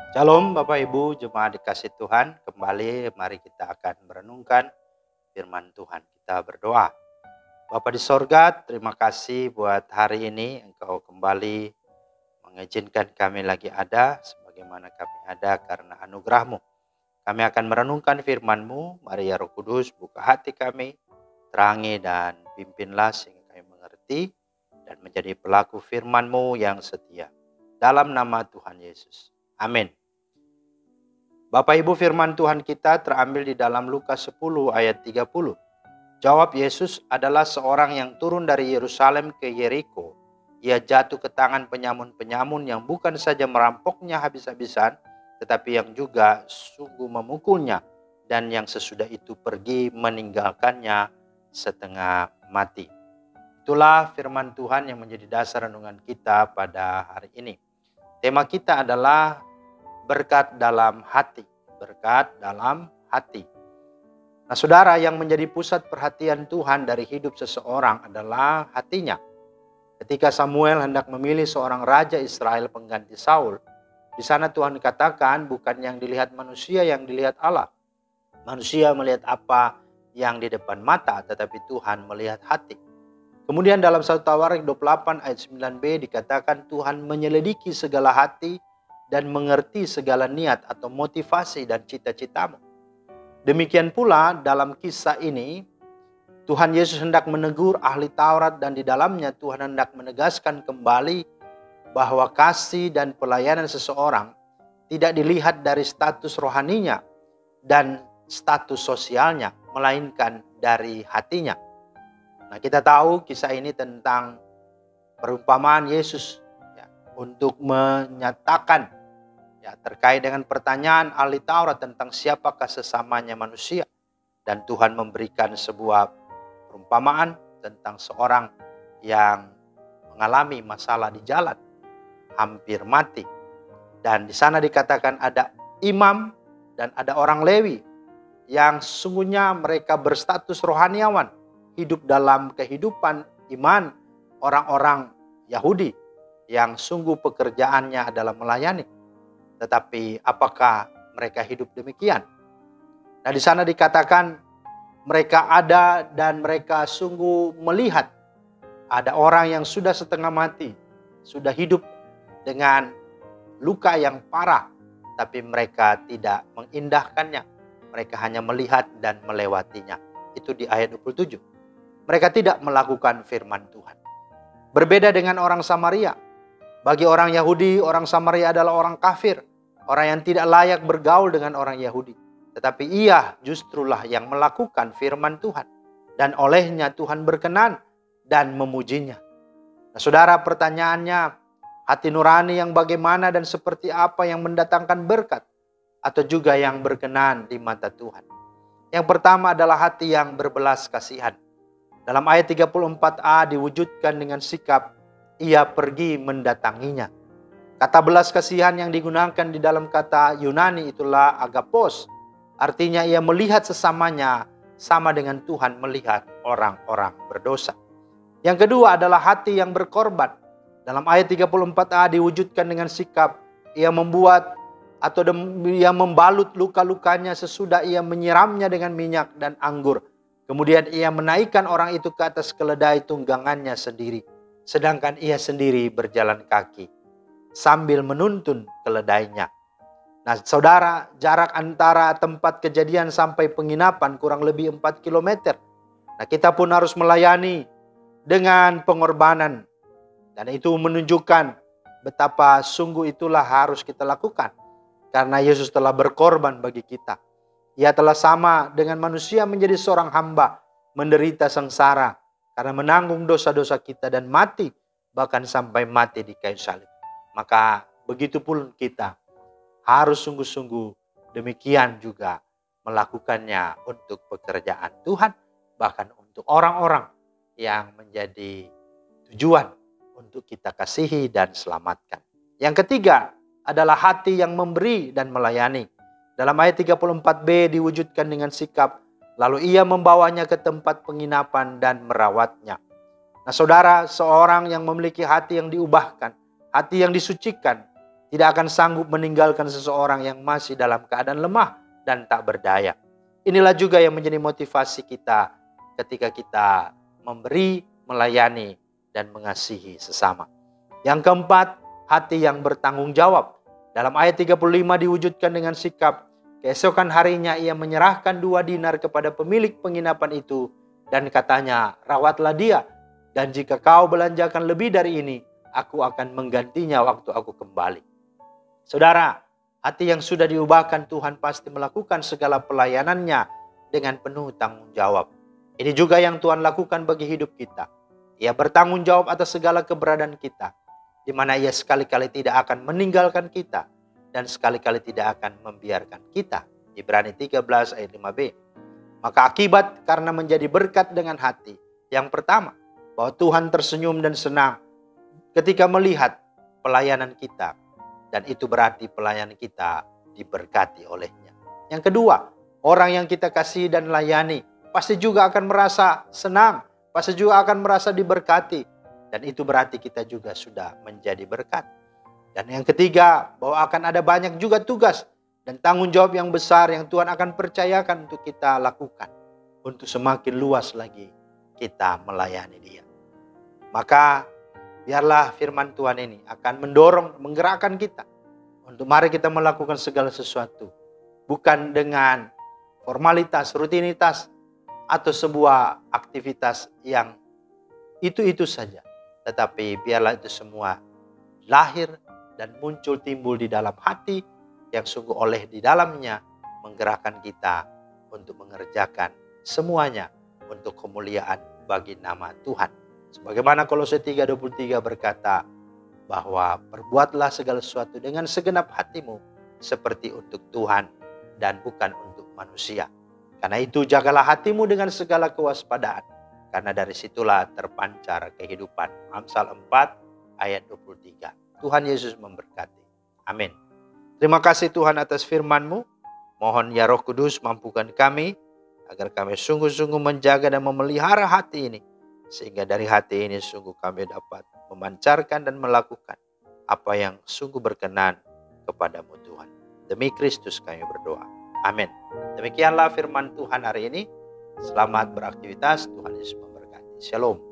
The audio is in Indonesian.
Shalom Bapak Ibu, jemaat dikasih Tuhan. Kembali mari kita akan merenungkan firman Tuhan. Kita berdoa. Bapa di sorga, terima kasih buat hari ini Engkau kembali mengizinkan kami lagi ada sebagaimana kami ada karena anugerah-Mu. Kami akan merenungkan firman-Mu. Mari ya Roh Kudus buka hati kami, terangi dan pimpinlah sehingga kami mengerti dan menjadi pelaku firman-Mu yang setia. Dalam nama Tuhan Yesus. Amin. Bapak Ibu, firman Tuhan kita terambil di dalam Lukas 10 ayat 30. Jawab Yesus, adalah seorang yang turun dari Yerusalem ke Yeriko. Ia jatuh ke tangan penyamun-penyamun yang bukan saja merampoknya habis-habisan, tetapi yang juga sungguh memukulnya, dan yang sesudah itu pergi meninggalkannya setengah mati. Itulah firman Tuhan yang menjadi dasar renungan kita pada hari ini. Tema kita adalah berkat dalam hati. Berkat dalam hati. Nah saudara, yang menjadi pusat perhatian Tuhan dari hidup seseorang adalah hatinya. Ketika Samuel hendak memilih seorang raja Israel pengganti Saul, di sana Tuhan katakan bukan yang dilihat manusia yang dilihat Allah. Manusia melihat apa yang di depan mata, tetapi Tuhan melihat hati. Kemudian dalam 1 Tawarik 28 ayat 9b dikatakan Tuhan menyelidiki segala hati dan mengerti segala niat atau motivasi dan cita-citamu. Demikian pula dalam kisah ini, Tuhan Yesus hendak menegur ahli Taurat dan di dalamnya Tuhan hendak menegaskan kembali bahwa kasih dan pelayanan seseorang tidak dilihat dari status rohaninya dan status sosialnya, melainkan dari hatinya. Nah, kita tahu kisah ini tentang perumpamaan Yesus untuk menyatakan terkait dengan pertanyaan ahli Taurat tentang siapakah sesamanya manusia. Dan Tuhan memberikan sebuah perumpamaan tentang seorang yang mengalami masalah di jalan, hampir mati. Dan di sana dikatakan ada imam dan ada orang Lewi yang sesungguhnya mereka berstatus rohaniawan, hidup dalam kehidupan iman orang-orang Yahudi yang sungguh pekerjaannya adalah melayani. Tetapi apakah mereka hidup demikian? Nah, di sana dikatakan mereka ada dan mereka sungguh melihat ada orang yang sudah setengah mati, sudah hidup dengan luka yang parah, tapi mereka tidak mengindahkannya. Mereka hanya melihat dan melewatinya. Itu di ayat 27. Mereka tidak melakukan firman Tuhan. Berbeda dengan orang Samaria. Bagi orang Yahudi, orang Samaria adalah orang kafir. Orang yang tidak layak bergaul dengan orang Yahudi. Tetapi ia justrulah yang melakukan firman Tuhan. Dan olehnya Tuhan berkenan dan memujinya. Nah saudara, pertanyaannya, hati nurani yang bagaimana dan seperti apa yang mendatangkan berkat? Atau juga yang berkenan di mata Tuhan? Yang pertama adalah hati yang berbelas kasihan. Dalam ayat 34a diwujudkan dengan sikap ia pergi mendatanginya. Kata belas kasihan yang digunakan di dalam kata Yunani itulah agapos. Artinya ia melihat sesamanya sama dengan Tuhan melihat orang-orang berdosa. Yang kedua adalah hati yang berkorban. Dalam ayat 34a diwujudkan dengan sikap ia membuat atau ia membalut luka-lukanya sesudah ia menyiramnya dengan minyak dan anggur. Kemudian ia menaikkan orang itu ke atas keledai tunggangannya sendiri. Sedangkan ia sendiri berjalan kaki sambil menuntun keledainya. Nah saudara, jarak antara tempat kejadian sampai penginapan kurang lebih 4 km. Nah kita pun harus melayani dengan pengorbanan. Dan itu menunjukkan betapa sungguh itulah harus kita lakukan. Karena Yesus telah berkorban bagi kita. Ia telah sama dengan manusia menjadi seorang hamba, menderita sengsara karena menanggung dosa-dosa kita dan mati, bahkan sampai mati di kayu salib. Maka begitu pun kita harus sungguh-sungguh demikian juga melakukannya untuk pekerjaan Tuhan, bahkan untuk orang-orang yang menjadi tujuan untuk kita kasihi dan selamatkan. Yang ketiga adalah hati yang memberi dan melayani. Dalam ayat 34b diwujudkan dengan sikap, lalu ia membawanya ke tempat penginapan dan merawatnya. Nah saudara, seorang yang memiliki hati yang diubahkan, hati yang disucikan, tidak akan sanggup meninggalkan seseorang yang masih dalam keadaan lemah dan tak berdaya. Inilah juga yang menjadi motivasi kita ketika kita memberi, melayani, dan mengasihi sesama. Yang keempat, hati yang bertanggung jawab. Dalam ayat 35 diwujudkan dengan sikap, keesokan harinya ia menyerahkan 2 dinar kepada pemilik penginapan itu dan katanya, rawatlah dia, dan jika kau belanjakan lebih dari ini, aku akan menggantinya waktu aku kembali. Saudara, hati yang sudah diubahkan Tuhan pasti melakukan segala pelayanannya dengan penuh tanggung jawab. Ini juga yang Tuhan lakukan bagi hidup kita. Ia bertanggung jawab atas segala keberadaan kita, di mana ia sekali-kali tidak akan meninggalkan kita dan sekali-kali tidak akan membiarkan kita. Ibrani 13 ayat 5b. Maka akibat karena menjadi berkat dengan hati. Yang pertama, bahwa Tuhan tersenyum dan senang ketika melihat pelayanan kita. Dan itu berarti pelayanan kita diberkati olehnya. Yang kedua, orang yang kita kasih dan layani pasti juga akan merasa senang. Pasti juga akan merasa diberkati. Dan itu berarti kita juga sudah menjadi berkat. Dan yang ketiga, bahwa akan ada banyak juga tugas dan tanggung jawab yang besar yang Tuhan akan percayakan untuk kita lakukan. Untuk semakin luas lagi kita melayani Dia. Maka biarlah firman Tuhan ini akan mendorong, menggerakkan kita. Untuk mari kita melakukan segala sesuatu. Bukan dengan formalitas, rutinitas, atau sebuah aktivitas yang itu saja. Tetapi biarlah itu semua lahir dan muncul timbul di dalam hati yang sungguh oleh di dalamnya menggerakkan kita untuk mengerjakan semuanya untuk kemuliaan bagi nama Tuhan. Sebagaimana Kolose 3:23 berkata bahwa perbuatlah segala sesuatu dengan segenap hatimu seperti untuk Tuhan dan bukan untuk manusia. Karena itu jagalah hatimu dengan segala kewaspadaan, karena dari situlah terpancar kehidupan. Amsal 4 ayat 23. Tuhan Yesus memberkati. Amin. Terima kasih Tuhan atas firman-Mu. Mohon ya Roh Kudus mampukan kami agar kami sungguh-sungguh menjaga dan memelihara hati ini. Sehingga dari hati ini sungguh kami dapat memancarkan dan melakukan apa yang sungguh berkenan kepadamu Tuhan. Demi Kristus kami berdoa. Amin. Demikianlah firman Tuhan hari ini. Selamat beraktivitas. Tuhan Yesus memberkati. Shalom.